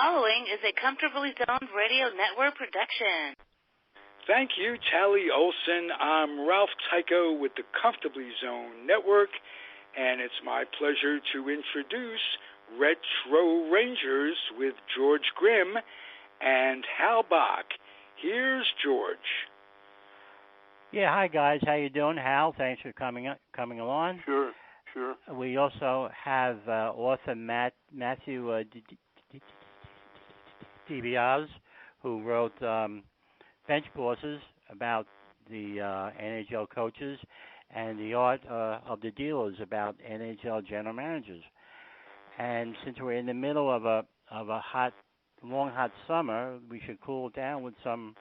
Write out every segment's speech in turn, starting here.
following is a Comfortably Zoned Radio Network production. Thank you, Tally Olson. I'm Ralph Tycho with the Comfortably Zoned Network, and it's my pleasure to introduce Retro Rangers with George Grimm and Hal Bock. Here's George. Yeah, hi guys. How you doing, Hal? Thanks for coming along. Sure. We also have author Matthew Dibiase, who wrote Bench Bosses about the NHL coaches and the art of the dealers about NHL general managers. And since we're in the middle of a long hot summer, we should cool down with some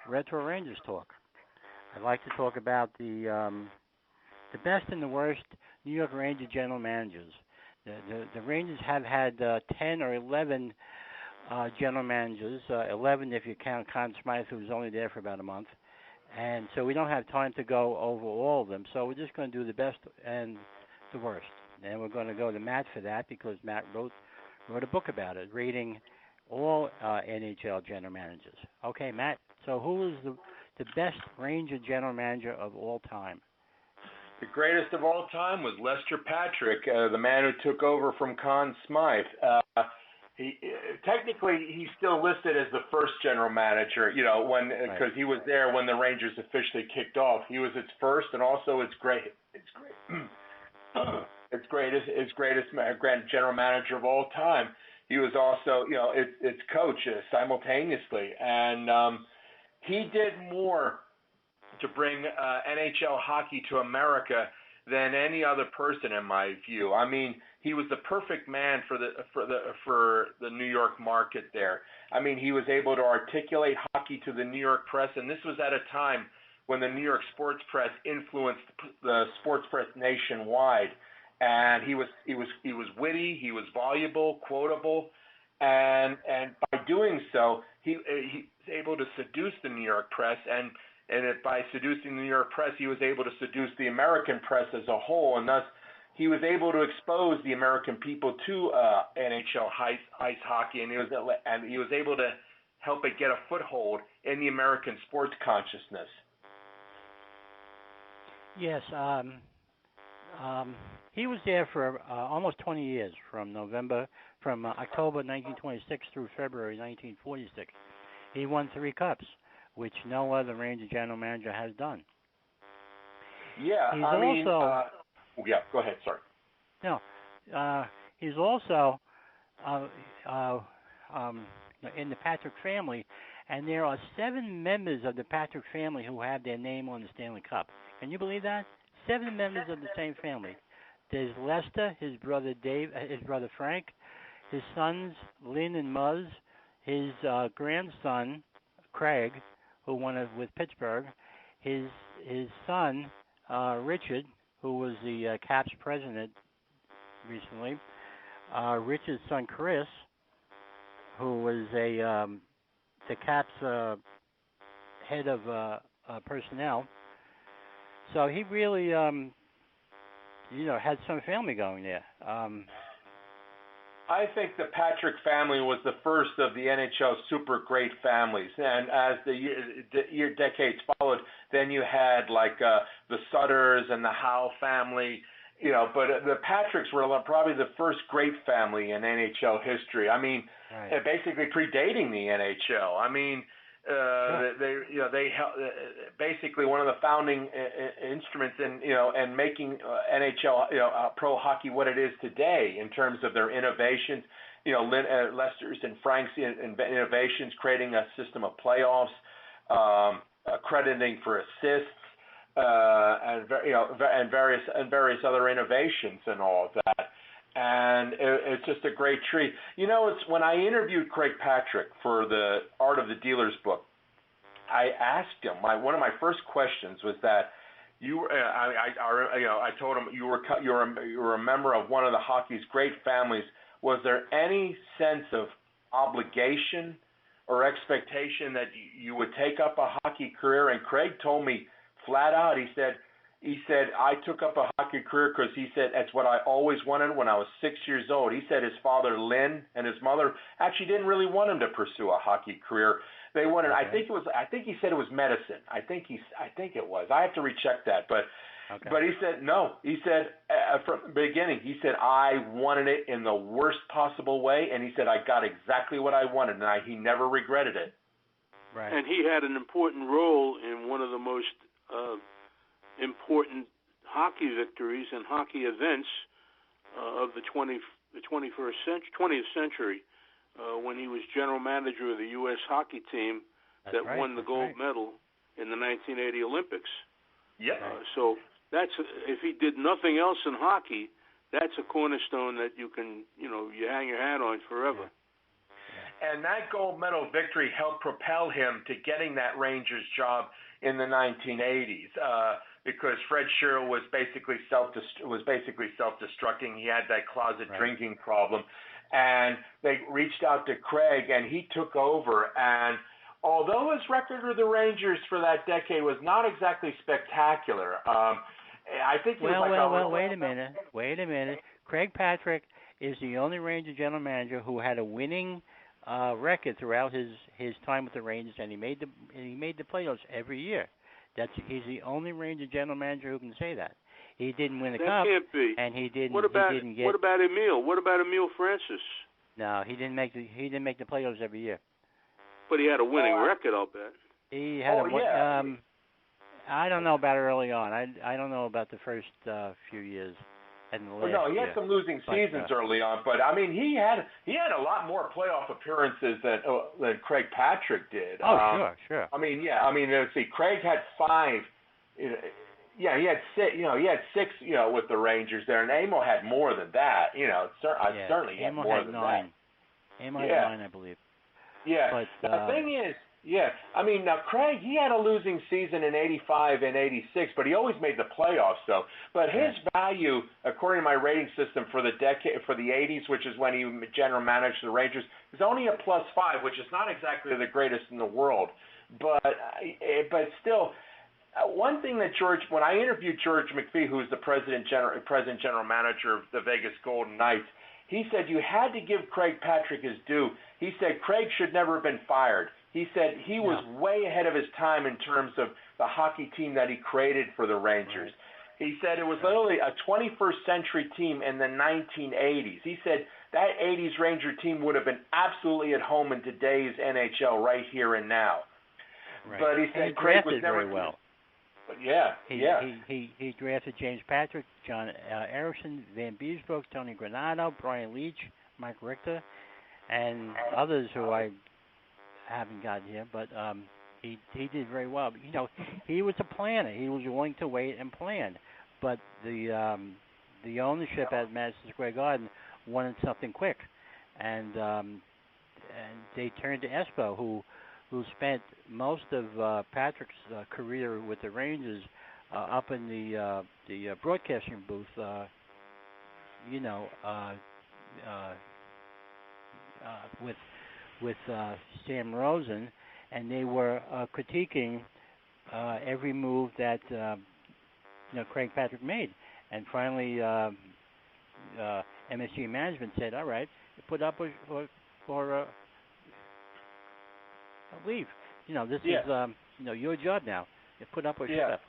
Retro Rangers talk. I'd like to talk about the best and the worst New York Rangers general managers. The Rangers have had 10 or 11 general managers, 11 if you count Conn Smythe, who was only there for about a month. And so we don't have time to go over all of them. So we're just going to do the best and the worst. And we're going to go to Matt for that because Matt wrote a book about it, rating all NHL general managers. Okay, Matt, so who is the best Ranger general manager of all time? The greatest of all time was Lester Patrick, the man who took over from Conn Smythe. Technically, he's still listed as the first general manager, because he was there when the Rangers officially kicked off. He was its first, and also its greatest general manager of all time. He was also, its coach simultaneously, and he did more to bring NHL hockey to America than any other person, in my view. I mean, he was the perfect man for the New York market there. I mean, he was able to articulate hockey to the New York press, and this was at a time when the New York sports press influenced the sports press nationwide. And he was witty, he was voluble, quotable, and by doing so, he was able to seduce the New York press, and by seducing the New York press, he was able to seduce the American press as a whole, and thus he was able to expose the American people to NHL ice hockey, and he was able to help it get a foothold in the American sports consciousness. Yes, he was there for almost 20 years, from October 1926 through February 1946. He won 3 cups, which no other Ranger general manager has done. Yeah, yeah, go ahead, sorry. No, he's also in the Patrick family, and there are 7 members of the Patrick family who have their name on the Stanley Cup. Can you believe that? 7 members of the same family. There's Lester, his brother Dave, his brother Frank, his sons Lynn and Muzz, his grandson Craig, who won it with Pittsburgh, his son Richard, who was the Caps president recently, Richard's son Chris, who was the Caps head of personnel. So he really, had some family going there. I think the Patrick family was the first of the NHL super great families, and as the decades followed, then you had like the Sutters and the Hal family, but the Patricks were probably the first great family in NHL history. I mean, right. Basically predating the NHL. I mean, they basically one of the founding instruments in making NHL pro hockey what it is today in terms of their innovations. Lester's and Frank's innovations, creating a system of playoffs, crediting for assists, and various other innovations and all of that. And it's just a great treat. It's when I interviewed Craig Patrick for the Art of the Dealer's book, I asked him, one of my first questions was that I told him you were a member of one of the hockey's great families. Was there any sense of obligation or expectation that you would take up a hockey career? And Craig told me flat out, he said, he said, I took up a hockey career because he said that's what I always wanted when I was 6 years old. He said his father, Lynn, and his mother actually didn't really want him to pursue a hockey career. They wanted, I think he said it was medicine. I think it was. I have to recheck that, but he said no. He said from the beginning, he said I wanted it in the worst possible way, and he said I got exactly what I wanted, and he never regretted it. Right. And he had an important role in one of the most important hockey victories and hockey events of the 20th century, when he was general manager of the U.S. hockey team that won the gold medal in the 1980 Olympics. Yeah. So that's, if he did nothing else in hockey, that's a cornerstone that you can, you hang your hat on forever. And that gold medal victory helped propel him to getting that Rangers job in the 1980s, because Fred Sherrill was basically self-destructing. He had that closet drinking problem, and they reached out to Craig, and he took over. And although his record with the Rangers for that decade was not exactly spectacular, I think. Wait a minute. Craig Patrick is the only Ranger general manager who had a winning record throughout his time with the Rangers, and he made the playoffs every year. He's the only Ranger general manager who can say that. He didn't win the cup, can't be. And he didn't. What about Emile? What about Emile Francis? No, he didn't make the playoffs every year. But he had a winning record, I'll bet. He had I don't know about early on. I don't know about the first few years. He had some losing seasons early on, but I mean, he had a lot more playoff appearances than Craig Patrick did. Oh, sure. I mean, let's see. Craig had 5. He had 6. He had 6. With the Rangers there, and Amo had more than that. Certainly had Amo more had than 9. Amo had 9, I believe. Yeah. But the thing is. Yeah, I mean, now Craig, he had a losing season in '85 and '86, but he always made the playoffs, though. But his value, according to my rating system for the decade, for the '80s, which is when he general managed the Rangers, is only a +5, which is not exactly the greatest in the world. But still, one thing that when I interviewed George McPhee, who's the president general manager of the Vegas Golden Knights, he said you had to give Craig Patrick his due. He said Craig should never have been fired. He said he was way ahead of his time in terms of the hockey team that he created for the Rangers. He said it was literally a 21st century team in the 1980s. He said that 80s Ranger team would have been absolutely at home in today's NHL right here and now. Right. But he said Craig was never very well. But He drafted James Patrick, John Erickson, Van Beesbrook, Tony Granato, Brian Leach, Mike Richter, and others who I haven't got here, but he did very well. He was a planner. He was willing to wait and plan, but the ownership at Madison Square Garden wanted something quick, and they turned to Espo, who spent most of Patrick's career with the Rangers up in the broadcasting booth. With Sam Rosen, and they were critiquing every move that Craig Patrick made, and finally MSG management said, "All right, put up or leave. This is your job now. You put up or shut up."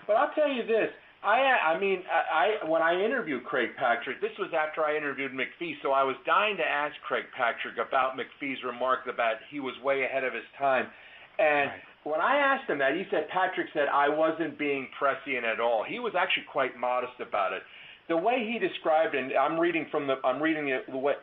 But I'll tell you this. When I interviewed Craig Patrick, this was after I interviewed McPhee, so I was dying to ask Craig Patrick about McPhee's remarks about he was way ahead of his time. And when I asked him that, Patrick said I wasn't being prescient at all. He was actually quite modest about it. The way he described it, and I'm reading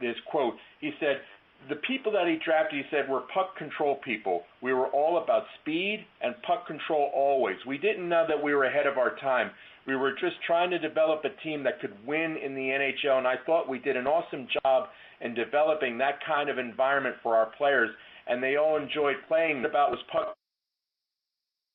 this quote. He said, the people that he drafted, he said, were puck control people. We were all about speed and puck control always. We didn't know that we were ahead of our time. We were just trying to develop a team that could win in the NHL, and I thought we did an awesome job in developing that kind of environment for our players, and they all enjoyed playing. About was puck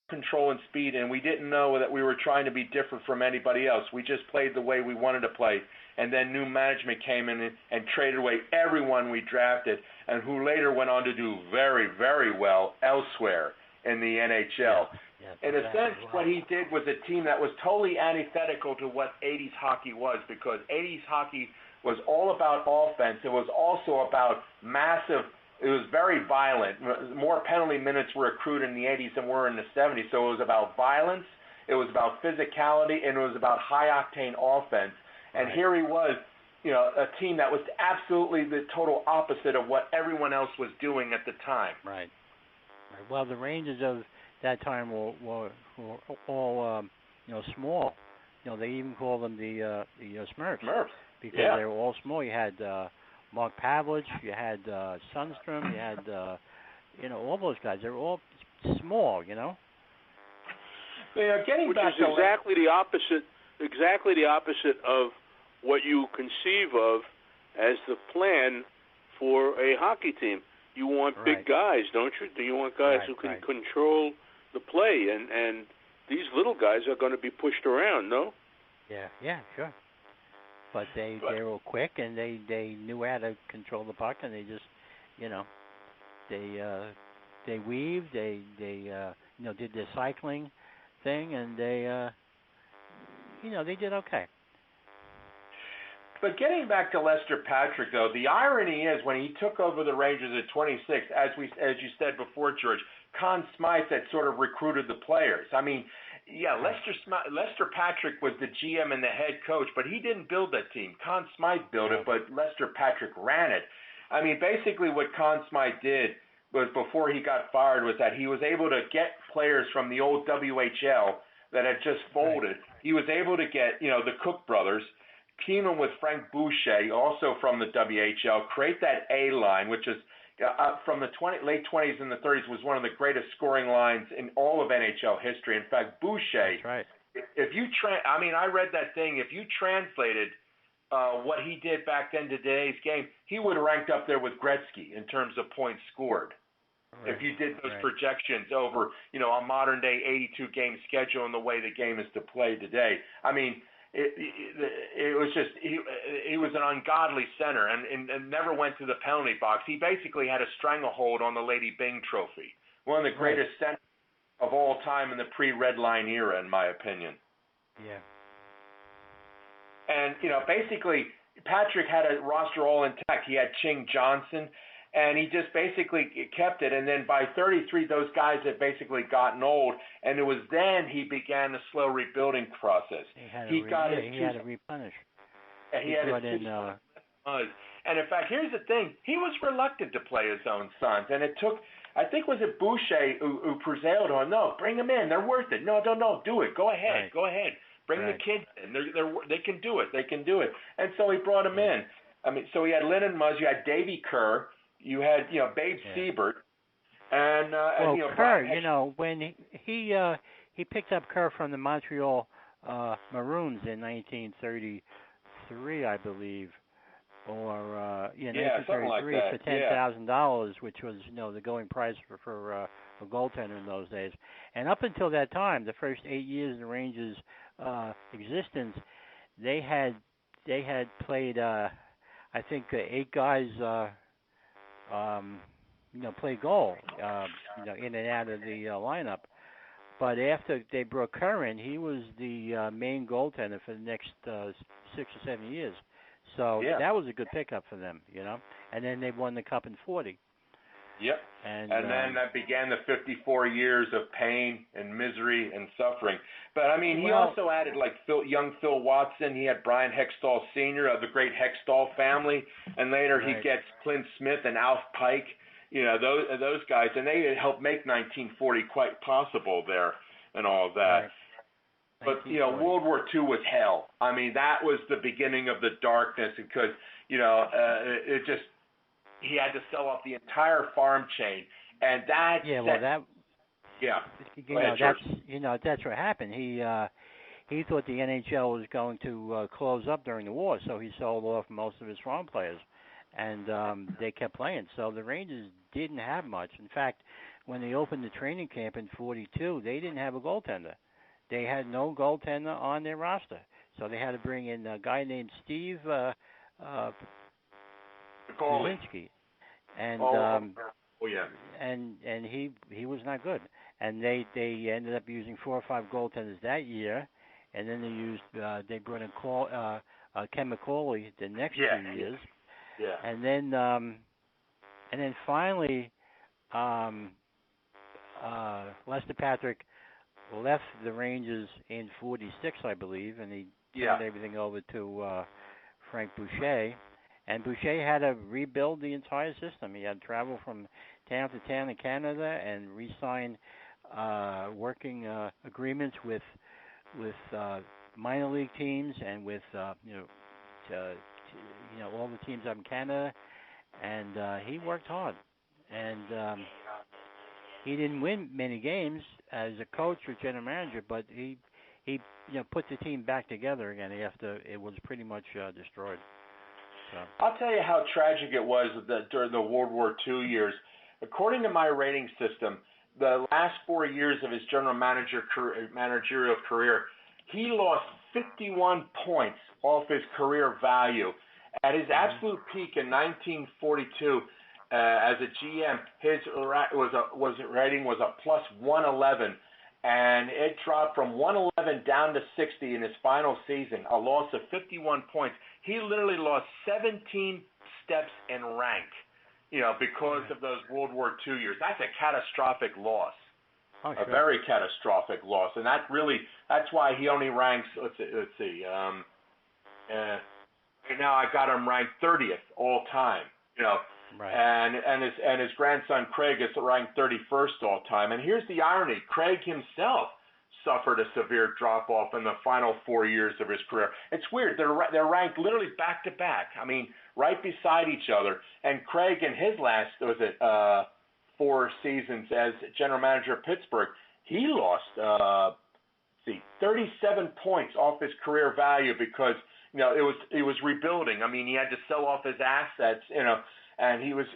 control and speed, and we didn't know that we were trying to be different from anybody else. We just played the way we wanted to play. And then new management came in and traded away everyone we drafted, and who later went on to do very, very well elsewhere in the NHL. Yes, In a sense, what he did was a team that was totally antithetical to what 80s hockey was, because 80s hockey was all about offense. It was also about massive. It was very violent. More penalty minutes were accrued in the 80s than were in the 70s. So it was about violence, it was about physicality, and it was about high-octane offense. And here he was, a team that was absolutely the total opposite of what everyone else was doing at the time. Right. Well, the Rangers of that time were all, small. They even called them the Smurfs. Because they were all small. You had Mark Pavlich, you had Sundstrom, you had, all those guys. They were all small, Getting Which back is to exactly the opposite of what you conceive of as the plan for a hockey team. You want big guys, don't you? Do you want guys who can control the play? And these little guys are going to be pushed around, no? Yeah, sure. But they were quick, and they knew how to control the puck, and they just, they weaved, they did their cycling thing, and they did okay. But getting back to Lester Patrick, though, the irony is when he took over the Rangers at 26, as you said before, George, Conn Smythe had sort of recruited the players. I mean, Lester Patrick was the GM and the head coach, but he didn't build that team. Conn Smythe built it, but Lester Patrick ran it. I mean, basically what Conn Smythe did was, before he got fired, was that he was able to get players from the old WHL that had just folded. He was able to get, the Cook brothers, team them with Frank Boucher, also from the WHL, create that A line, which is from the late 20s and the 30s was one of the greatest scoring lines in all of NHL history. In fact, Boucher, if you I read that thing, if you translated what he did back then to today's game, he would have ranked up there with Gretzky in terms of points scored. If you did those projections over, a modern day 82 game schedule and the way the game is to play today. I mean, it was just he was an ungodly center and never went to the penalty box. He basically had a stranglehold on the Lady Byng Trophy, one of the greatest centers of all time in the pre-Red Line era, in my opinion. Yeah. And basically Patrick had a roster all intact. He had Ching Johnson. And he just basically kept it. And then by 33, those guys had basically gotten old. And it was then he began the slow rebuilding process. He had to replenish. He had to And in fact, here's the thing. He was reluctant to play his own sons. And it took, I think, was it Boucher who prevailed on, no, bring them in. They're worth it. No, do it. Go ahead. Go ahead. Bring the kids in. They can do it. They can do it. And so he brought them in. I mean, so he had Lennon Muzz. You had Davy Kerr. You had, Babe Siebert, and Kerr. When he picked up Kerr from the Montreal Maroons in 1933, I believe, or 1933 like for $10,000, which was the going price for a goaltender in those days. And up until that time, the first 8 years of the Rangers' existence, they had played I think 8 guys. Play goal, in and out of the lineup. But after they brought Kerr in, he was the main goaltender for the next 6 or 7 years. So that was a good pickup for them, And then they won the Cup in 40. Yep. And then that began the 54 years of pain and misery and suffering. But, I mean, he also added, like, young Phil Watson. He had Brian Hextall Sr. of the great Hextall family. And later he gets Clint Smith and Alf Pike, those guys. And they helped make 1940 quite possible there and all of that. Right. But, World War II was hell. I mean, that was the beginning of the darkness because, it just... He had to sell off the entire farm chain, and that. Yeah, that's what happened. He thought the NHL was going to close up during the war, so he sold off most of his farm players, and they kept playing. So the Rangers didn't have much. In fact, when they opened the training camp in *42, they didn't have a goaltender. They had no goaltender on their roster, so they had to bring in a guy named Steve. Lewinsky. And Oh yeah. And he was not good. And they ended up using 4 or 5 goaltenders that year, and then they brought in Ken McCauley the next 2 years. Yeah. And then finally, Lester Patrick left the Rangers in '46, I believe, and he turned everything over to Frank Boucher. And Boucher had to rebuild the entire system. He had to travel from town to town in Canada and re-sign working agreements with minor league teams and with all the teams up in Canada. And he worked hard. And he didn't win many games as a coach or general manager, but he put the team back together again after it was pretty much destroyed. So. I'll tell you how tragic it was during the World War II years. According to my rating system, the last 4 years of his managerial career, he lost 51 points off his career value. At his absolute peak in 1942, as a GM, his rating was a plus 111, and it dropped from 111 down to 60 in his final season, a loss of 51 points. He literally lost 17 steps in rank, because of those World War II years. That's a catastrophic loss, a very catastrophic loss, and that's why he only ranks. Let's see. Right now I got him ranked 30th all time. Right. And his grandson Craig is ranked 31st all time. And here's the irony: Craig himself suffered a severe drop off in the final 4 years of his career. It's weird. They're ranked literally back to back. I mean, right beside each other. And Craig, in his last 4 seasons as general manager of Pittsburgh, he lost 37 points off his career value because it was rebuilding. I mean, he had to sell off his assets, and he was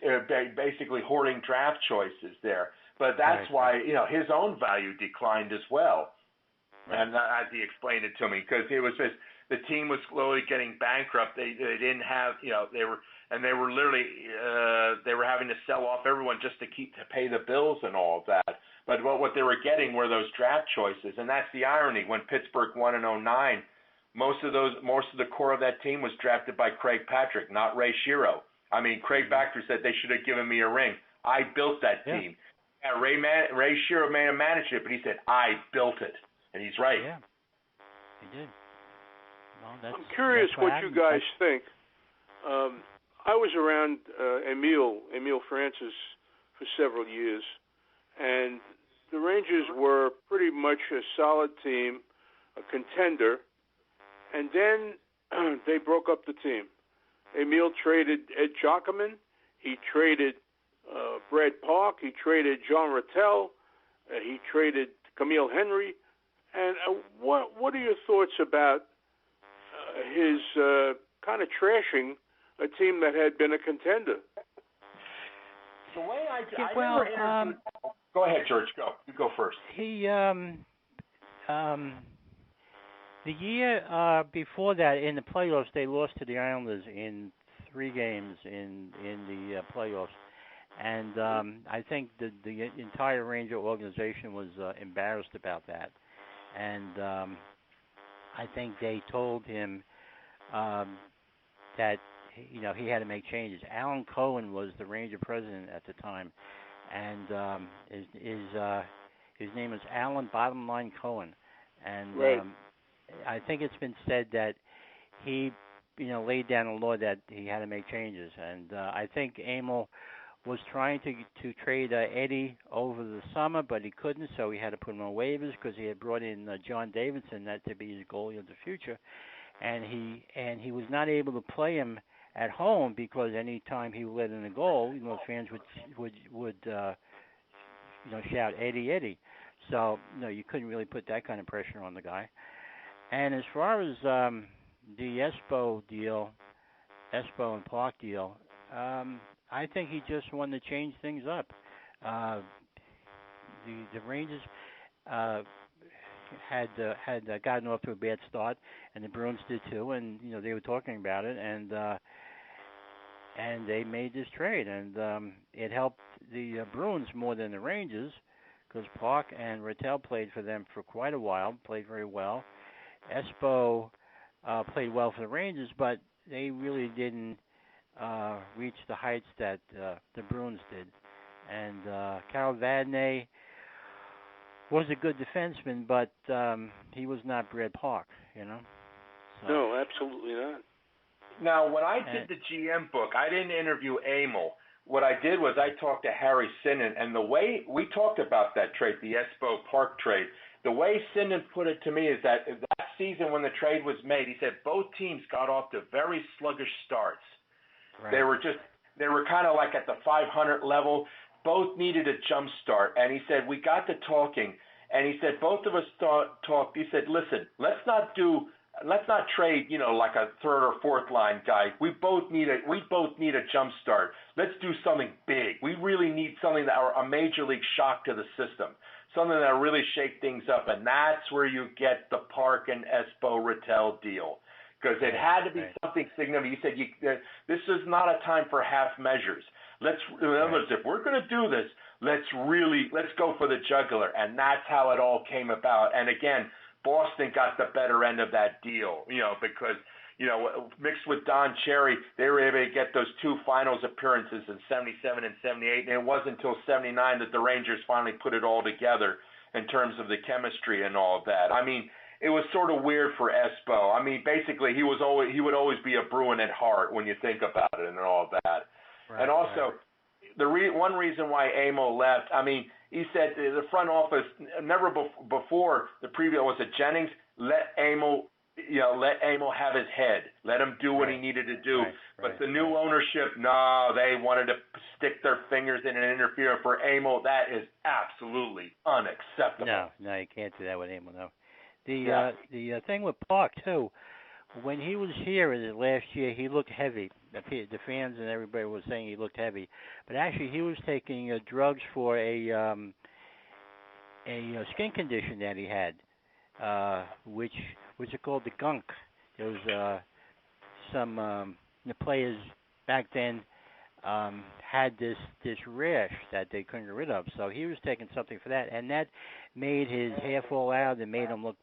basically hoarding draft choices there. But that's why his own value declined as well. Right. And as he explained it to me, because it was just the team was slowly getting bankrupt. They didn't have they were literally they were having to sell off everyone just to pay the bills and all of that. But what they were getting were those draft choices, and that's the irony. When Pittsburgh won in '09, most of the core of that team was drafted by Craig Patrick, not Ray Shero. I mean, Craig Patrick said they should have given me a ring. I built that team. Yeah, Ray Shero may have managed it, but he said, I built it. And he's right. Yeah, he did. Well, I'm curious what you guys think. I was around Emile Francis for several years, and the Rangers were pretty much a solid team, a contender, and then they broke up the team. Emile traded Ed Jockerman. He traded Brad Park. He traded John Rattel. He traded Camille Henry. And what are your thoughts about his kind of trashing a team that had been a contender? The way go ahead, George. Go. You go first. He the year before that, in the playoffs, they lost to the Islanders in 3 games in the playoffs, and I think the entire Ranger organization was embarrassed about that, and I think they told him that he had to make changes. Alan Cohen was the Ranger president at the time, and his name was Alan Bottom Line Cohen, and right. I think it's been said that he, laid down a law that he had to make changes, and I think Emil was trying to trade Eddie over the summer, but he couldn't, so he had to put him on waivers because he had brought in John Davidson that to be his goalie of the future, and he was not able to play him at home because any time he let in a goal, fans would shout Eddie, Eddie. So you couldn't really put that kind of pressure on the guy. And as far as the Espo and Park deal, I think he just wanted to change things up. The Rangers had gotten off to a bad start, and the Bruins did too, and they were talking about it, and they made this trade, and it helped the Bruins more than the Rangers, because Bock and Rattel played for them for quite a while, played very well. Espo played well for the Rangers, but they really didn't reach the heights that the Bruins did. And Carol Vadnais was a good defenseman, but he was not Brad Park, you know. So. No, absolutely not. Now, when I did the GM book, I didn't interview Emil. What I did was I talked to Harry Sinnen, and the way we talked about that trade, the Espo Park trade, the way Sinnen put it to me is that season when the trade was made, he said both teams got off to very sluggish starts. Right. They were kind of like at the 500 level. Both needed a jump start, and he said we got to talking, and he said both of us talked. He said, listen, let's not trade, like a third or fourth line guy. We both need a jump start. Let's do something big. We really need something that are a major league shock to the system, something that really shake things up, and that's where you get the Park and Espo Rattel deal, because it had to be something significant. He said this is not a time for half measures. In other words, if we're going to do this, let's go for the jugular, and that's how it all came about. And again, Boston got the better end of that deal, because, mixed with Don Cherry, they were able to get those two finals appearances in 77 and 78, and it wasn't until 79 that the Rangers finally put it all together in terms of the chemistry and all of that. I mean, it was sort of weird for Espo. I mean, basically, he would always be a Bruin at heart when you think about it and all of that. Right, and also, one reason why Emil left, I mean, he said the front office never before the preview was it Jennings let Emil have his head, let him do what he needed to do. But the new ownership, no, they wanted to stick their fingers in and interfere. For Emil, that is absolutely unacceptable. No, you can't do that with Emil. No. The thing with Park too, when he was here in the last year, he looked heavy. The fans and everybody was saying he looked heavy, but actually he was taking drugs for a skin condition that he had, which is called the gunk. There was some the players back then had this rash that they couldn't get rid of, so he was taking something for that, and that made his hair fall out and made him look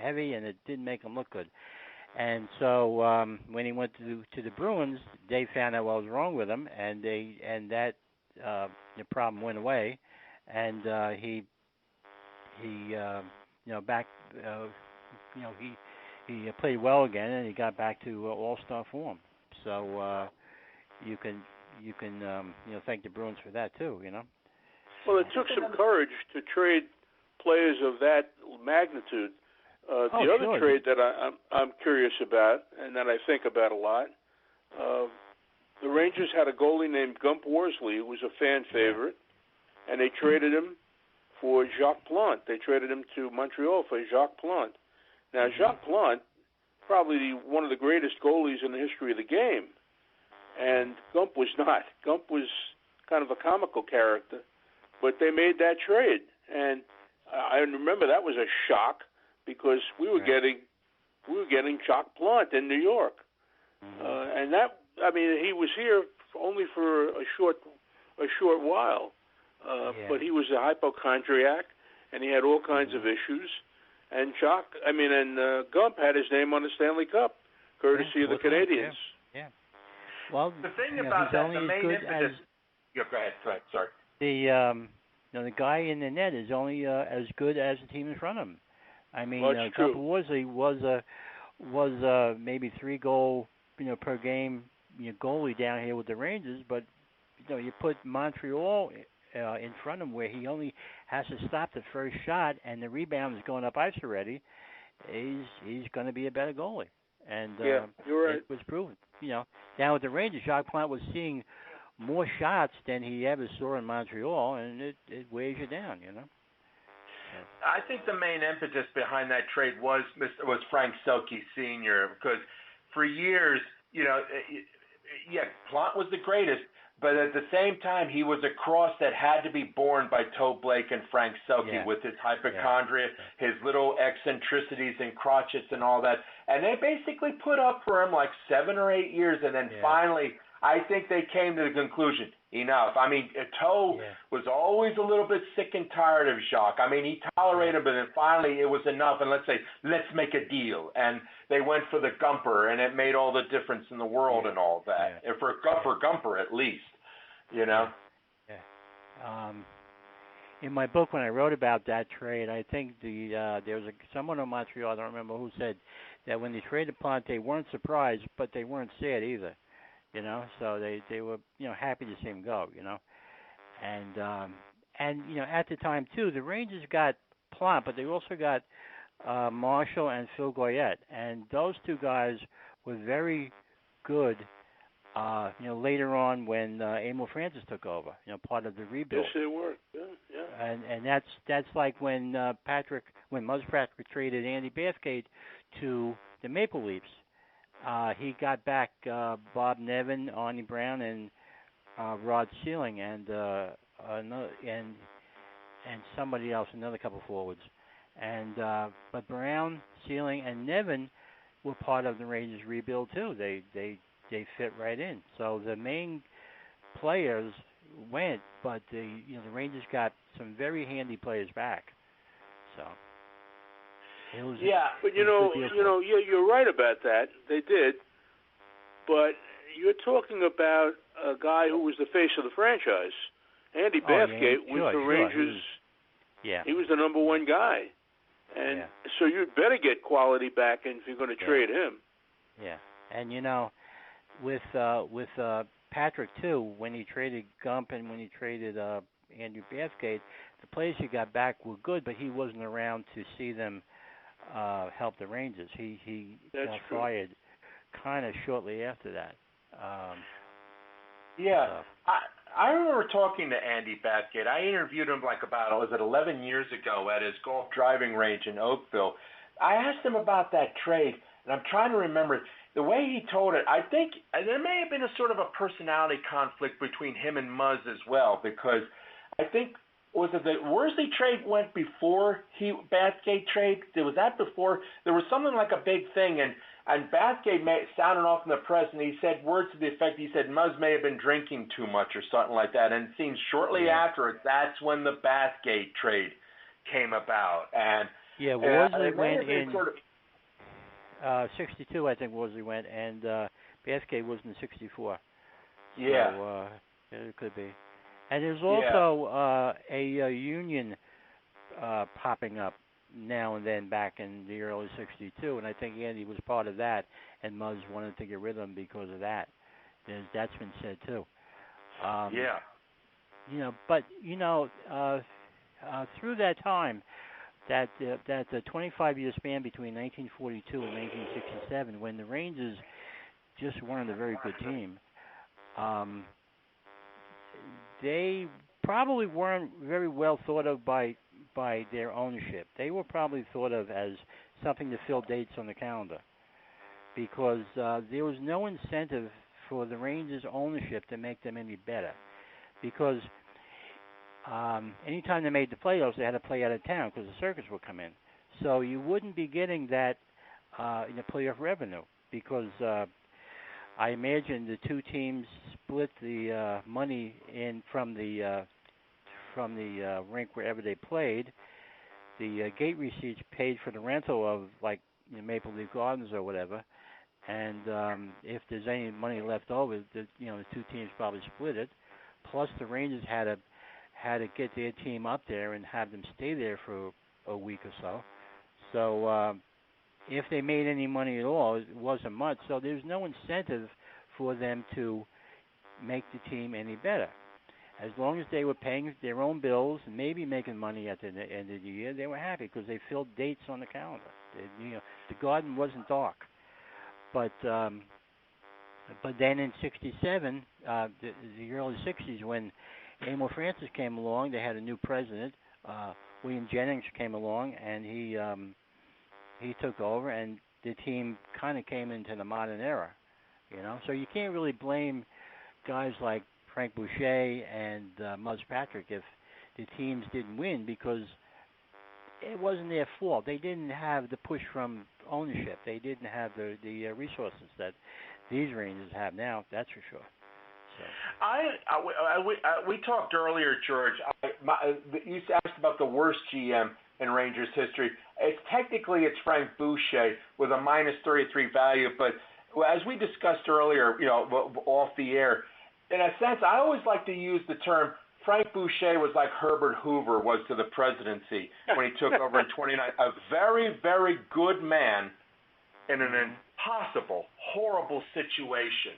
heavy, and it didn't make him look good. And so when he went to the Bruins, they found out what was wrong with him, and the problem went away, and he played well again, and he got back to all-star form. So you can thank the Bruins for that too, Well, it took some courage to trade players of that magnitude. The other trade that I'm curious about and that I think about a lot, the Rangers had a goalie named Gump Worsley who was a fan favorite, and they traded him for Jacques Plante. They traded him to Montreal for Jacques Plante. Now, Jacques Plante, probably one of the greatest goalies in the history of the game, and Gump was not. Gump was kind of a comical character, but they made that trade, and I remember that was a shock, because we were getting Jacques Plante in New York, and he was here only for a short while, but he was a hypochondriac, and he had all kinds of issues, and Gump had his name on the Stanley Cup, courtesy of the Canadians. Yeah. Well, the thing about that, the main impetus. Go ahead. Sorry. The guy in the net is only as good as the team in front of him. I mean, Gump Worsley was maybe 3-goal per game goalie down here with the Rangers, but you put Montreal in front of him where he only has to stop the first shot and the rebound is going up ice already. He's going to be a better goalie, and you're right. It was proven. Down with the Rangers, Jacques Plante was seeing more shots than he ever saw in Montreal, and it weighs you down, I think the main impetus behind that trade was Frank Selke Sr., because for years, Plante was the greatest, but at the same time, he was a cross that had to be borne by Toe Blake and Frank Selke with his hypochondria, his little eccentricities and crotchets and all that. And they basically put up for him like 7 or 8 years, and then finally, I think they came to the conclusion, enough. I mean, Toe was always a little bit sick and tired of Jacques. I mean, he tolerated, but then finally it was enough, and let's make a deal. And they went for the Gumper, and it made all the difference in the world and all that. And for Gumper at least, you know. In my book, when I wrote about that trade, I think there was someone in Montreal, I don't remember who, said that when they traded Plante, they weren't surprised, but they weren't sad either. You know, so they were, you know, happy to see him go, you know. And you know, at the time too, the Rangers got Plante, but they also got Marshall and Phil Goyette, and those two guys were very good. You know, later on when Emil Francis took over, you know, part of the rebuild. Yes, they were. Yeah. And that's like when Muzz Patrick traded Andy Bathgate to the Maple Leafs. He got back Bob Nevin, Arnie Brown, and Rod Sealing, and somebody else, another couple forwards. And but Brown, Sealing, and Nevin were part of the Rangers rebuild too. They fit right in. So the main players went, but the Rangers got some very handy players back. So. But you're right about that. They did, but you're talking about a guy who was the face of the franchise. Andy Bathgate was the Rangers. He was the number one guy, and so you'd better get quality back if you're going to trade him. Yeah, and you know, with Patrick too, when he traded Gump and when he traded Andrew Bathgate, the players he got back were good, but he wasn't around to see them help the Rangers. He got fired kind of shortly after that. I remember talking to Andy Bathgate. I interviewed him about 11 years ago at his golf driving range in Oakville. I asked him about that trade, and I'm trying to remember the way he told it. I think there may have been a sort of a personality conflict between him and Muzz as well, because I think was it the Worsley trade went before Bathgate trade? Was that before? There was something like a big thing, and Bathgate sounded off in the press, and he said words to the effect, he said Muzz may have been drinking too much or something like that, and it seems shortly after, that's when the Bathgate trade came about. And Worsley went in 62, I think Worsley went, and Bathgate was in 64. Yeah. So it could be. And there's also a union popping up now and then back in the early 62, and I think Andy was part of that, and Muzz wanted to get rid of him because of that. That's been said too. You know, but you know, through that time, that the 25-year span between 1942 and 1967, when the Rangers just weren't a very good team, they probably weren't very well thought of by their ownership. They were probably thought of as something to fill dates on the calendar, because there was no incentive for the Rangers ownership to make them any better, because anytime they made the playoffs, they had to play out of town because the circus would come in. So you wouldn't be getting that in the playoff revenue, because I imagine the two teams split the money in from the rink wherever they played. The gate receipts paid for the rental of Maple Leaf Gardens or whatever, and if there's any money left over, the two teams probably split it. Plus the Rangers had to get their team up there and have them stay there for a week or so. So if they made any money at all, it wasn't much. So there's no incentive for them to make the team any better. As long as they were paying their own bills and maybe making money at the end of the year, they were happy because they filled dates on the calendar. The Garden wasn't dark. But then in '67, the early '60s, when Emil Francis came along, they had a new president. William Jennings came along, and he took over, and the team kind of came into the modern era. So you can't really blame guys like Frank Boucher and Muzz Patrick if the teams didn't win, because it wasn't their fault. They didn't have the push from ownership. They didn't have the resources that these Rangers have now, that's for sure. So. We talked earlier, George. You asked about the worst GM in Rangers history. It's Frank Boucher with a -33 value, but as we discussed earlier, off the air, in a sense, I always like to use the term Frank Boucher was like Herbert Hoover was to the presidency when he took over in 29. A very, very good man in an impossible, horrible situation.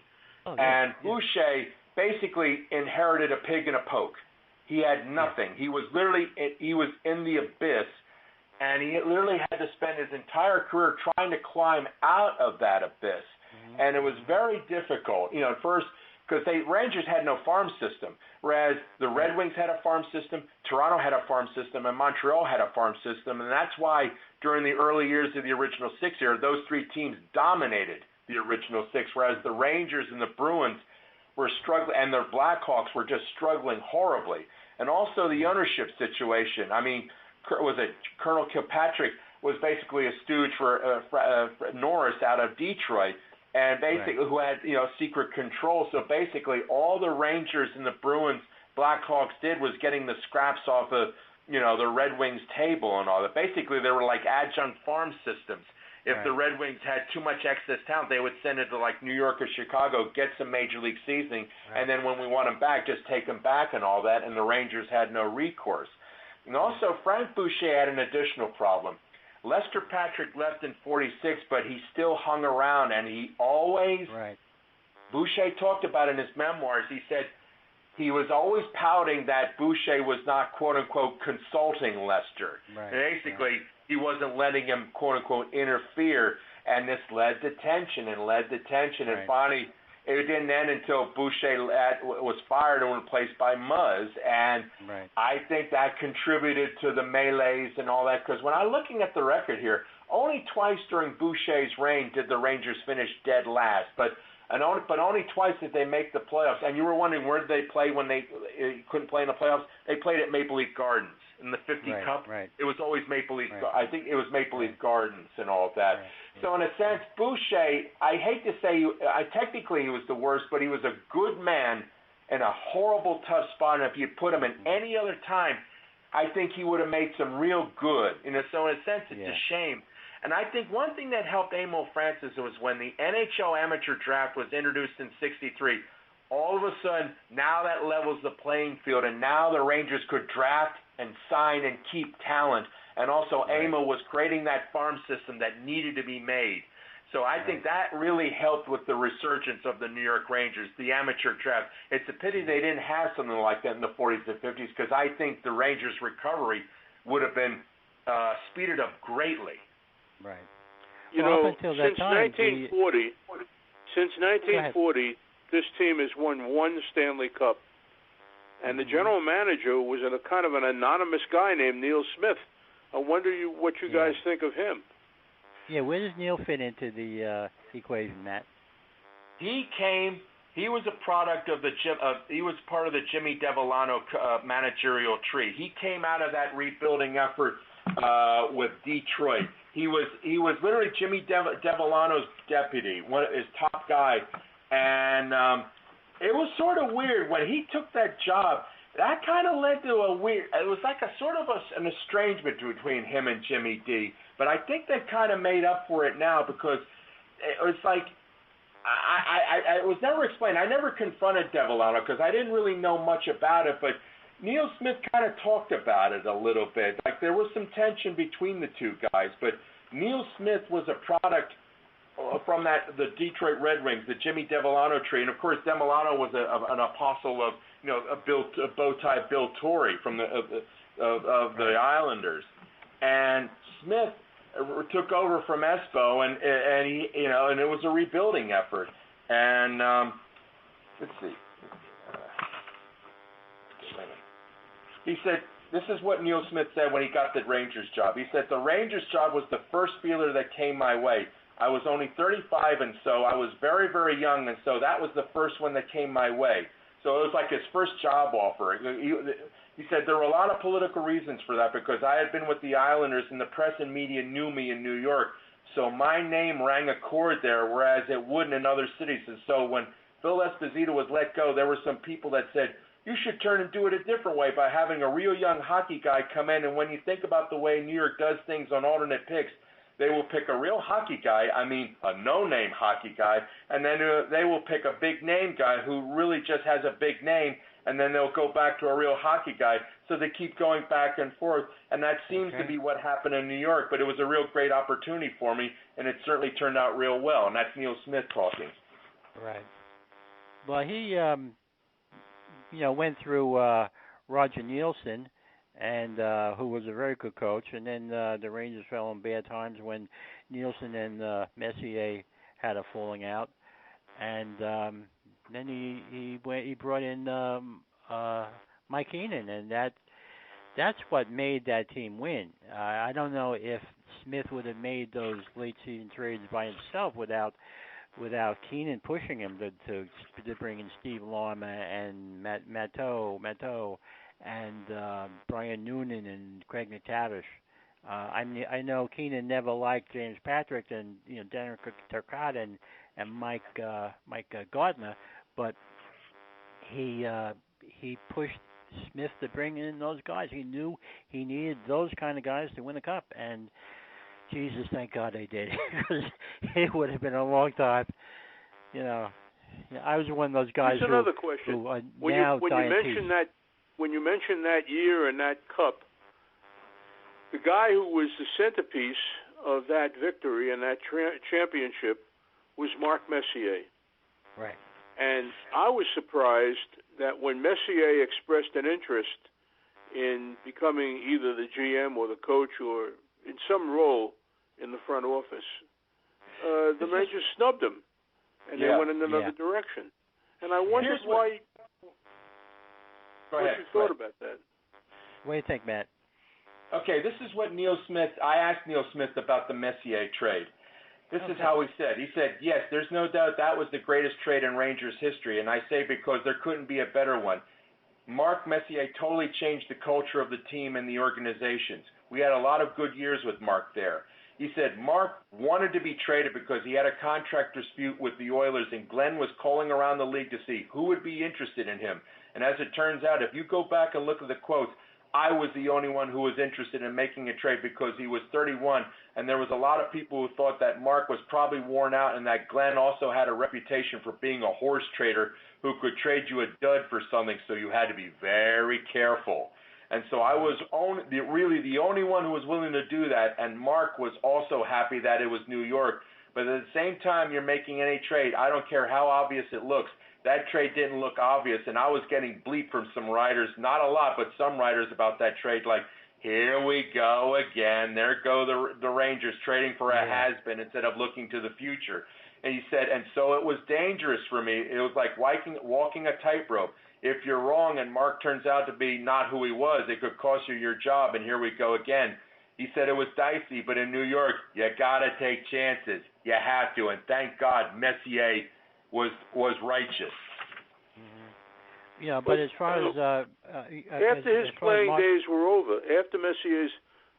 And Boucher basically inherited a pig in a poke. He had nothing. He was in the abyss, and he literally had to spend his entire career trying to climb out of that abyss. And it was very difficult. At first, because Rangers had no farm system, whereas the Red Wings had a farm system, Toronto had a farm system, and Montreal had a farm system, and that's why during the early years of the original six era, those three teams dominated the original six, whereas the Rangers and the Bruins were struggling, and the Blackhawks were just struggling horribly. And also the ownership situation. I mean, Colonel Kilpatrick was basically a stooge for Norris out of Detroit, and basically who had secret control. So basically, all the Rangers and the Bruins, Blackhawks did was getting the scraps off of the Red Wings table and all that. Basically, they were like adjunct farm systems. If the Red Wings had too much excess talent, they would send it to like New York or Chicago, get some major league seasoning, and then when we want them back, just take them back and all that. And the Rangers had no recourse. And also, Frank Boucher had an additional problem. Lester Patrick left in 46, but he still hung around, and he always, Boucher talked about in his memoirs, he said he was always pouting that Boucher was not, quote-unquote, consulting Lester. Basically, he wasn't letting him, quote-unquote, interfere, and this led to tension and and finally it didn't end until Boucher was fired and replaced by Muzz, and I think that contributed to the melees and all that, because when I'm looking at the record here, only twice during Boucher's reign did the Rangers finish dead last, but only twice did they make the playoffs. And you were wondering where did they play when they couldn't play in the playoffs? They played at Maple Leaf Gardens in the 50 Cup. It was always Maple Leaf. I think it was Maple Leaf Gardens and all of that. So in a sense, Boucher, I hate to say, technically he was the worst, but he was a good man in a horrible, tough spot. And if you put him in any other time, I think he would have made some real good. So in a sense, it's a shame. And I think one thing that helped Emil Francis was when the NHL amateur draft was introduced in '63. All of a sudden, now that levels the playing field, and now the Rangers could draft and sign and keep talent. And also, Emil was creating that farm system that needed to be made. So I think that really helped with the resurgence of the New York Rangers, the amateur draft. It's a pity they didn't have something like that in the 40s and 50s, because I think the Rangers' recovery would have been speeded up greatly. Since 1940, this team has won one Stanley Cup, and the general manager was a kind of an anonymous guy named Neil Smith. I wonder what you guys think of him. Yeah, where does Neil fit into the equation, Matt? He was a product of he was part of the Jimmy Devellano managerial tree. He came out of that rebuilding effort with Detroit. He was literally Jimmy Devellano's deputy, his top guy, and it was sort of weird when he took that job. That kind of led to it was like a sort of an estrangement between him and Jimmy D. But I think they kind of made up for it now, because it was like, it was never explained. I never confronted Devellano because I didn't really know much about it, but Neil Smith kind of talked about it a little bit. Like there was some tension between the two guys, but Neil Smith was a product from the Detroit Red Wings, the Jimmy Devellano tree, and of course Devellano was an apostle of a bow tie Bill Torrey from the Islanders, and Smith took over from Espo, and he and it was a rebuilding effort, and let's see. He said, this is what Neil Smith said when he got the Rangers job. He said, the Rangers job was the first feeler that came my way. I was only 35, and so I was very, very young, and so that was the first one that came my way. So it was like his first job offer. He said there were a lot of political reasons for that, because I had been with the Islanders, and the press and media knew me in New York. So my name rang a chord there, whereas it wouldn't in other cities. And so when Phil Esposito was let go, there were some people that said, you should turn and do it a different way by having a real young hockey guy come in. And when you think about the way New York does things on alternate picks, they will pick a real hockey guy, I mean a no-name hockey guy, and then they will pick a big-name guy who really just has a big name, and then they'll go back to a real hockey guy. So they keep going back and forth, and that seems to be what happened in New York. But it was a real great opportunity for me, and it certainly turned out real well. And that's Neil Smith talking. Right. Well, he, went through Roger Nielsen, and who was a very good coach, and then the Rangers fell in bad times when Nielsen and Messier had a falling out, and then he brought in Mike Keenan, and that's what made that team win. I don't know if Smith would have made those late season trades by himself without Keenan pushing him to bring in Steve Lama and Matteau and Brian Noonan and Craig McTavish. I know Keenan never liked James Patrick and Darren Turcotte and Mike Gardner, but he pushed Smith to bring in those guys. He knew he needed those kind of guys to win a cup, and Jesus, thank God they did, because it would have been a long time. I was one of those guys. Here's another question. Who when you mention that year and that cup, the guy who was the centerpiece of that victory and that championship was Mark Messier. Right. And I was surprised that when Messier expressed an interest in becoming either the GM or the coach or in some role in the front office, the Rangers snubbed him, and they went in another direction. And I wondered why. What you thought about that? What do you think, Matt? Okay, this is what I asked Neil Smith about the Messier trade. This is how he said. He said, yes, there's no doubt that was the greatest trade in Rangers history, and I say because there couldn't be a better one. Mark Messier totally changed the culture of the team and the organizations. We had a lot of good years with Mark there. He said Mark wanted to be traded because he had a contract dispute with the Oilers, and Glenn was calling around the league to see who would be interested in him. And as it turns out, if you go back and look at the quotes, I was the only one who was interested in making a trade because he was 31, and there was a lot of people who thought that Mark was probably worn out and that Glenn also had a reputation for being a horse trader who could trade you a dud for something, so you had to be very careful. And so I was really the only one who was willing to do that, and Mark was also happy that it was New York. But at the same time you're making any trade, I don't care how obvious it looks, that trade didn't look obvious, and I was getting bleep from some writers, not a lot, but some writers about that trade, like, here we go again. There go the Rangers trading for a has-been instead of looking to the future. And he said, and so it was dangerous for me. It was like walking a tightrope. If you're wrong and Mark turns out to be not who he was, it could cost you your job, and here we go again. He said it was dicey, but in New York, you got to take chances. You have to, and thank God Messier was righteous. Mm-hmm. Yeah, but as far as after his playing days were over, after Messier's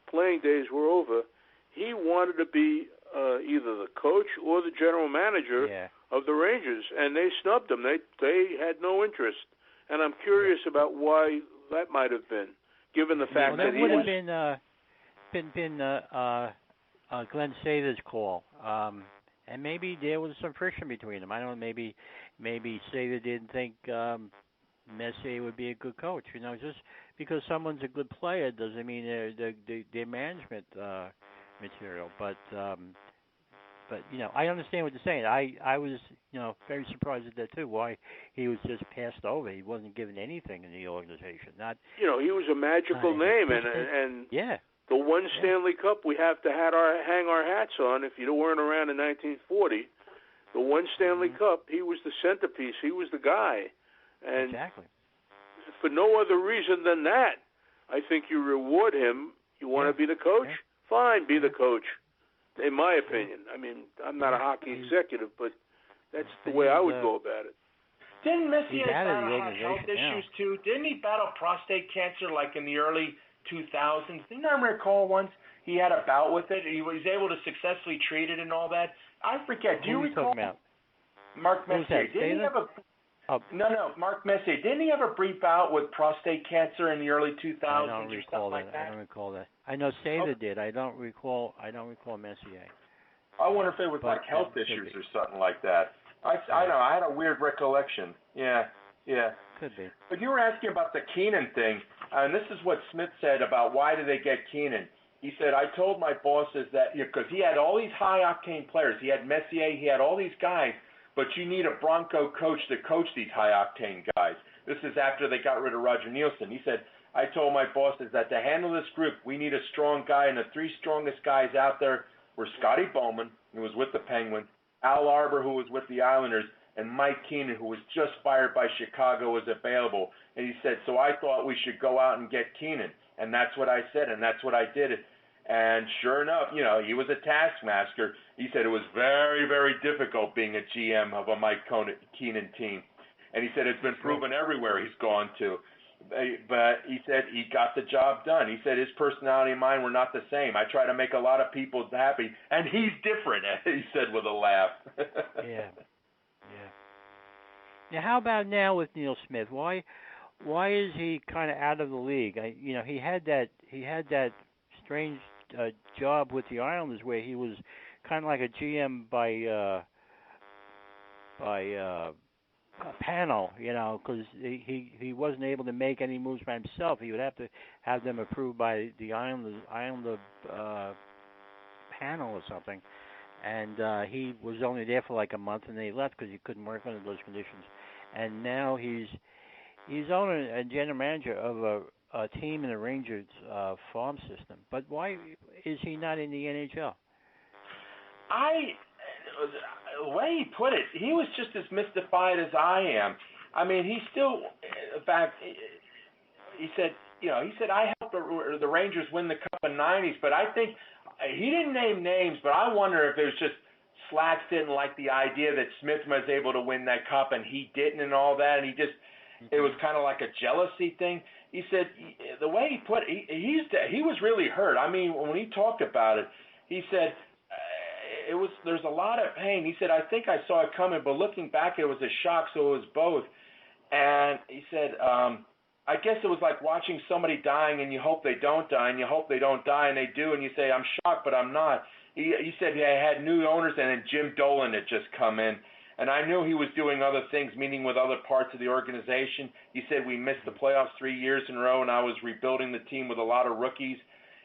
playing days were over, he wanted to be either the coach or the general manager of the Rangers, and they snubbed him. They had no interest, and I'm curious about why that might have been, given the fact that he would was. Have been Glenn Sather's call. And maybe there was some friction between them. I don't know. Maybe Sather didn't think Messier would be a good coach. Just because someone's a good player doesn't mean they're management material. But I understand what you're saying. I was very surprised at that too. Why he was just passed over. He wasn't given anything in the organization. Not he was a magical name, and the one Stanley Cup we have to hang our hats on. If you weren't around in 1940, the one Stanley Cup, he was the centerpiece. He was the guy. And for no other reason than that, I think you reward him. You want to be the coach? Fine, be the coach. In my opinion. I mean, I'm not a hockey executive, but that's the way I would go about it. Didn't Messier battle health issues too? Didn't he battle prostate cancer like in the early 2000s? Didn't I recall once he had a bout with it? He was able to successfully treat it and all that. I forget. Do you recall? Mark Messier. Didn't he have a... Oh. No, Mark Messier. Didn't he ever brief out with prostate cancer in the early 2000s? I don't recall that. I don't recall that. I know Sather did. I don't recall Messier. I wonder if it was like health issues or something like that. I know. I had a weird recollection. Yeah. Could be. But you were asking about the Keenan thing, and this is what Smith said about why did they get Keenan. He said, I told my bosses that, because he had all these high-octane players. He had Messier. He had all these guys. But you need a Bronco coach to coach these high-octane guys. This is after they got rid of Roger Nielsen. He said, I told my bosses that to handle this group, we need a strong guy, and the three strongest guys out there were Scotty Bowman, who was with the Penguins, Al Arbor, who was with the Islanders, and Mike Keenan, who was just fired by Chicago, was available. And he said, so I thought we should go out and get Keenan. And that's what I said, and that's what I did. And sure enough, he was a taskmaster. He said it was very, very difficult being a GM of a Mike Keenan team. And he said it's been proven everywhere he's gone to. But he said he got the job done. He said his personality and mine were not the same. I try to make a lot of people happy, and he's different, he said with a laugh. Yeah. Now, how about now with Neil Smith? Why is he kind of out of the league? He had that strange job with the Islanders where he was kind of like a GM by panel, because he wasn't able to make any moves by himself. He would have to have them approved by the Islander panel or something. And he was only there for like a month, and then he left because he couldn't work under those conditions. And now he's owner and general manager of a team in the Rangers farm system. But why is he not in the NHL? The way he put it, he was just as mystified as I am. I mean, he still, in fact, he said, I helped the Rangers win the Cup in the 90s, but I think he didn't name names, but I wonder if it was just Slacks didn't like the idea that Smith was able to win that Cup and he didn't and all that, and it was kind of like a jealousy thing. He said, the way he put it, he was really hurt. I mean, when he talked about it, he said, there's a lot of pain. He said, I think I saw it coming, but looking back, it was a shock, so it was both. And he said, I guess it was like watching somebody dying and you hope they don't die, and you hope they don't die, and they do, and you say, I'm shocked, but I'm not. He said he had new owners, and then Jim Dolan had just come in, and I knew he was doing other things, meeting with other parts of the organization. He said we missed the playoffs 3 years in a row, and I was rebuilding the team with a lot of rookies.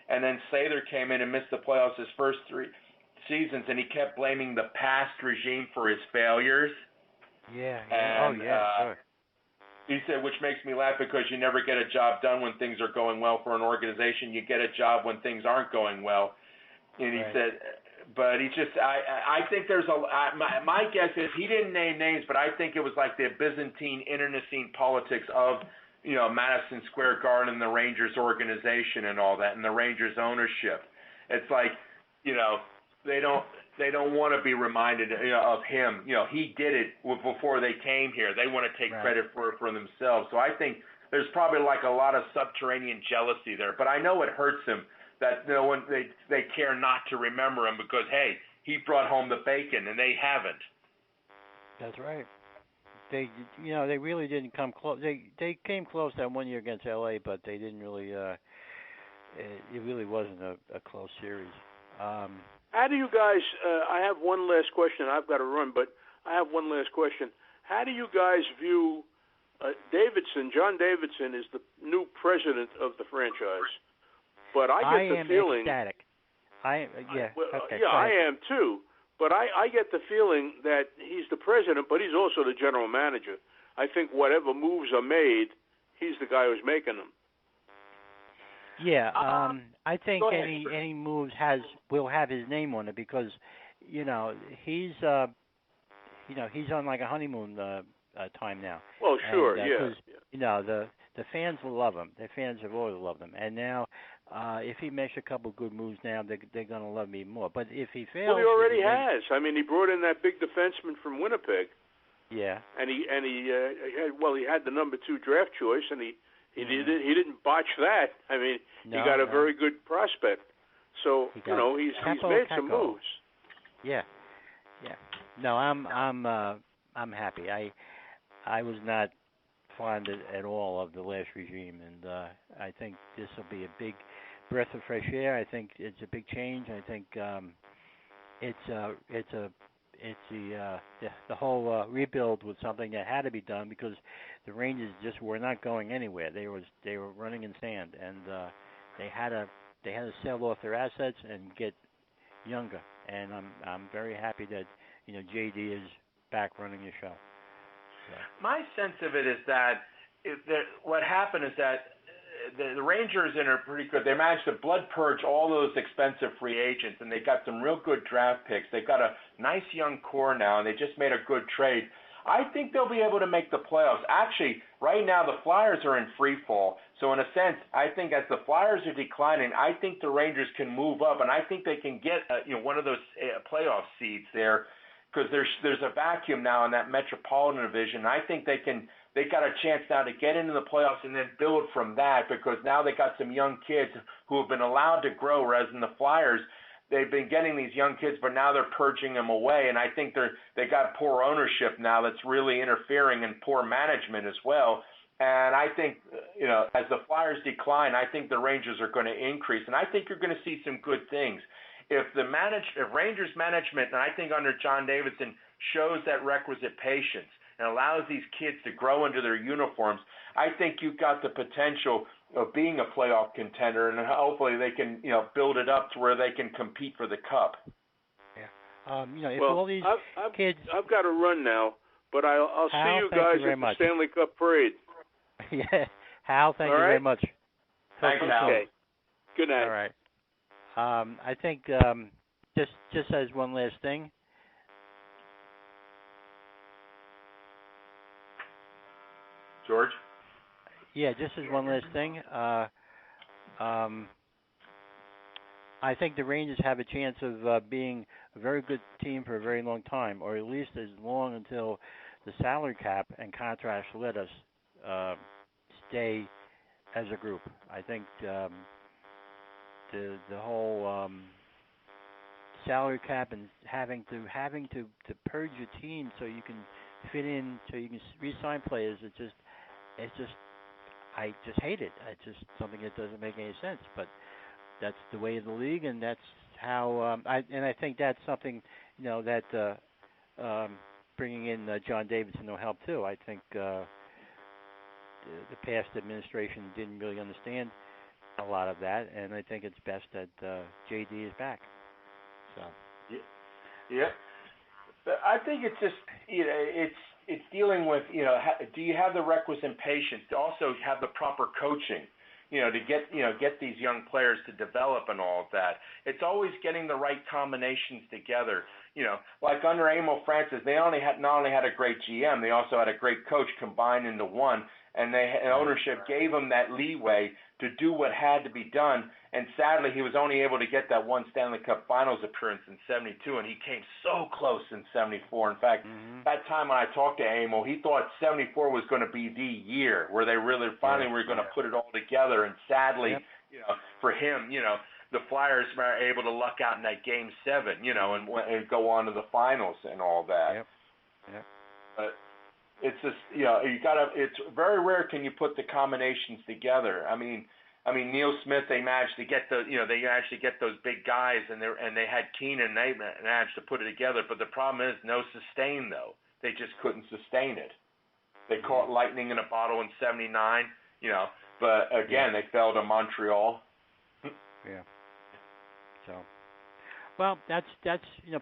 And then Sather came in and missed the playoffs his first 3 seasons, and he kept blaming the past regime for his failures. Yeah. And, sure. He said, which makes me laugh because you never get a job done when things are going well for an organization. You get a job when things aren't going well. And he said, but he just, I think there's my guess is he didn't name names, but I think it was like the Byzantine internecine politics of, Madison Square Garden and the Rangers organization and all that, and the Rangers ownership. It's like, they don't want to be reminded of him. He did it before they came here. They want to take credit for themselves. So I think there's probably like a lot of subterranean jealousy there. But I know it hurts him that they care not to remember him because, hey, he brought home the bacon and they haven't. That's right. They really didn't come close. They came close that 1 year against LA, but they didn't really. It really wasn't a close series. How do you guys? I have one last question. I've got to run, but I have one last question. How do you guys view Davidson? John Davidson is the new president of the franchise, but I get the feeling. Ecstatic. I am too. But I get the feeling that he's the president, but he's also the general manager. I think whatever moves are made, he's the guy who's making them. Yeah, I think any moves will have his name on it because, he's on like a honeymoon time now. Well, sure, The fans will love him. The fans have always loved him, and now if he makes a couple good moves now, they're going to love him even more. But if he fails, well, he already has. I mean, he brought in that big defenseman from Winnipeg. Yeah, and he had the number 2 draft choice, and he didn't botch that. I mean, he got a very good prospect. So he's made some moves. Yeah. No, I'm I'm happy. I was not fond at all of the last regime, and I think this will be a big breath of fresh air. I think it's a big change. I think the whole rebuild was something that had to be done because the Rangers just were not going anywhere. They were running in sand, and they had to sell off their assets and get younger. And I'm very happy that JD is back running the show. So. My sense of it is that what happened is that the Rangers are pretty good. They managed to blood purge all those expensive free agents, and they got some real good draft picks. They've got a nice young core now, and they just made a good trade. I think they'll be able to make the playoffs. Actually, right now the Flyers are in free fall. So in a sense, I think as the Flyers are declining, I think the Rangers can move up, and I think they can get one of those playoff seeds there because there's a vacuum now in that Metropolitan Division. I think they got a chance now to get into the playoffs and then build from that because now they got some young kids who have been allowed to grow, whereas in the Flyers, they've been getting these young kids, but now they're purging them away, and I think they got poor ownership now that's really interfering and poor management as well. And I think, as the Flyers decline, I think the Rangers are going to increase, and I think you're going to see some good things. If Rangers management, and I think under John Davidson, shows that requisite patience and allows these kids to grow into their uniforms, I think you've got the potential of being a playoff contender, and hopefully they can, build it up to where they can compete for the cup. Yeah. If all these kids... I've got to run now, but I'll see you guys at the Stanley Cup parade. Yeah. Hal, thank you very much. Thanks, Hal. Okay. Good night. All right. I think just as one last thing. George? Yeah, just as one last thing. I think the Rangers have a chance of being a very good team for a very long time, or at least as long until the salary cap and contracts let us stay as a group. I think the whole salary cap and having to purge your team so you can fit in, so you can re-sign players. I just hate it. It's just something that doesn't make any sense. But that's the way of the league, and that's how. I think that's something that bringing in John Davidson will help too. I think the past administration didn't really understand a lot of that, and I think it's best that JD is back. So. Yeah. I think it's just it's dealing with do you have the requisite patience to also have the proper coaching, to get these young players to develop and all of that. It's always getting the right combinations together. Like under Emil Francis, they not only had a great GM, they also had a great coach combined into one, and ownership gave them that leeway to do what had to be done. And sadly, he was only able to get that one Stanley Cup Finals appearance in '72, and he came so close in '74. In fact, that time when I talked to Emil, he thought '74 was going to be the year where they really finally were going to put it all together. And sadly, for him, the Flyers were able to luck out in that Game 7, and go on to the finals and all that. Yep. But it's just, it's very rare can you put the combinations together. I mean, Neil Smith, they managed to get those big guys, and they had Keenan, and they managed to put it together. But the problem is no sustain, though. They just couldn't sustain it. They caught lightning in a bottle in '79, but again, they fell to Montreal. Yeah. So, well, that's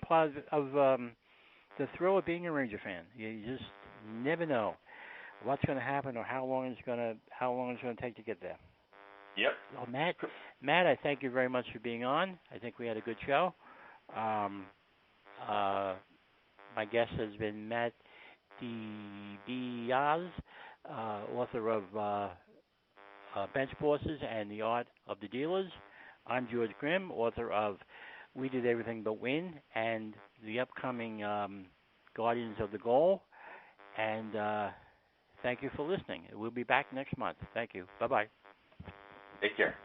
part of the thrill of being a Ranger fan. You just never know what's going to happen or how long it's going to take to get there. Yep. Well, Matt, I thank you very much for being on. I think we had a good show. My guest has been Matt Dibiase, author of Bench Bosses and the Art of the Dealers. I'm George Grimm, author of We Did Everything But Win and the upcoming Guardians of the Goal. And thank you for listening. We'll be back next month. Thank you. Bye-bye. Take care.